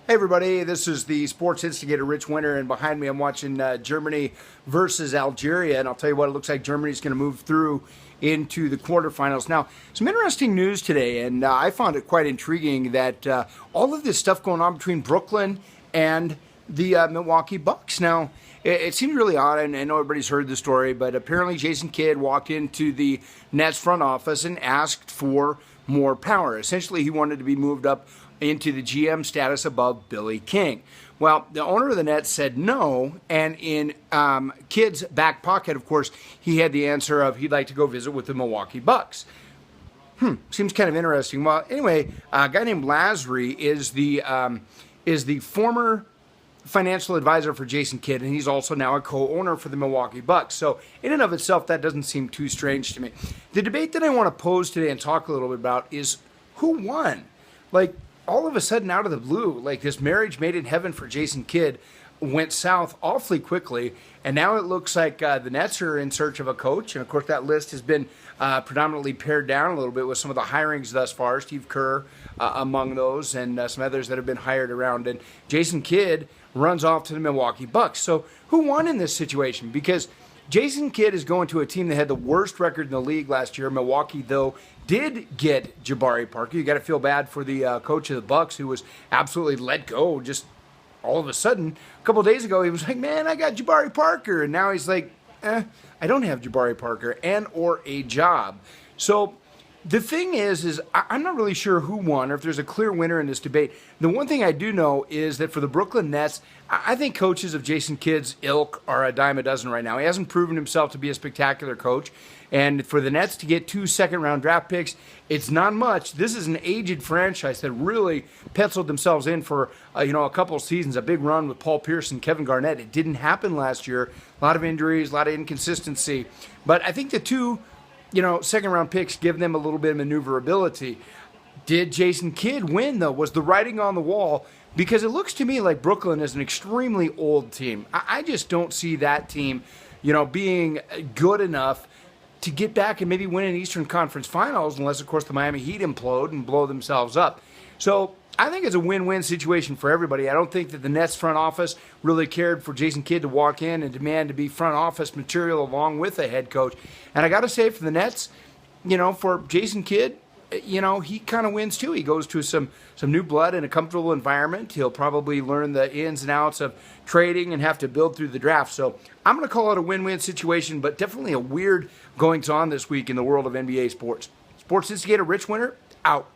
Hey everybody, this is the sports instigator Rich Winter, and behind me I'm watching Germany versus Algeria, and I'll tell you what, it looks like Germany's going to move through into the quarterfinals. Now, some interesting news today, and I found it quite intriguing that all of this stuff going on between Brooklyn and the Milwaukee Bucks. Now, it seems really odd, and I know everybody's heard the story, but apparently Jason Kidd walked into the Nets front office and asked for more power. Essentially, he wanted to be moved up into the GM status above Billy King. Well, the owner of the Nets said no, and in Kidd's back pocket, of course, he had the answer of he'd like to go visit with the Milwaukee Bucks. Seems kind of interesting. Well, anyway, a guy named Lasry is the former financial advisor for Jason Kidd, and he's also now a co-owner for the Milwaukee Bucks. So in and of itself, that doesn't seem too strange to me. The debate that I want to pose today and talk a little bit about is who won? Like, all of a sudden, out of the blue, like this marriage made in heaven for Jason Kidd went south awfully quickly, and now it looks like the Nets are in search of a coach, and of course that list has been predominantly pared down a little bit with some of the hirings thus far, Steve Kerr among those, and some others that have been hired around, and Jason Kidd runs off to the Milwaukee Bucks. So who won in this situation? Because Jason Kidd is going to a team that had the worst record in the league last year. Milwaukee, though, did get Jabari Parker. You got to feel bad for the coach of the Bucks, who was absolutely let go just all of a sudden. A couple of days ago, he was like, man, I got Jabari Parker. And now he's like, I don't have Jabari Parker and or a job. So the thing is I'm not really sure who won or if there's a clear winner in this debate. The one thing I do know is that for the Brooklyn Nets, I think coaches of Jason Kidd's ilk are a dime a dozen right now. He hasn't proven himself to be a spectacular coach. And for the Nets to get 2 second-round draft picks, it's not much. This is an aged franchise that really penciled themselves in for a couple of seasons, a big run with Paul Pierce and Kevin Garnett. It didn't happen last year. A lot of injuries, a lot of inconsistency. But I think the 2 second-round picks give them a little bit of maneuverability. Did Jason Kidd win, though? Was the writing on the wall? Because it looks to me like Brooklyn is an extremely old team. I just don't see that team, being good enough to get back and maybe win an Eastern Conference Finals, unless, of course, the Miami Heat implode and blow themselves up. So I think it's a win-win situation for everybody. I don't think that the Nets front office really cared for Jason Kidd to walk in and demand to be front office material along with the head coach. And I got to say, for the Nets, for Jason Kidd, he kind of wins too. He goes to some new blood in a comfortable environment. He'll probably learn the ins and outs of trading and have to build through the draft. So I'm going to call it a win-win situation, but definitely a weird goings-on this week in the world of NBA sports. Sports Instigator Rich Winter, out.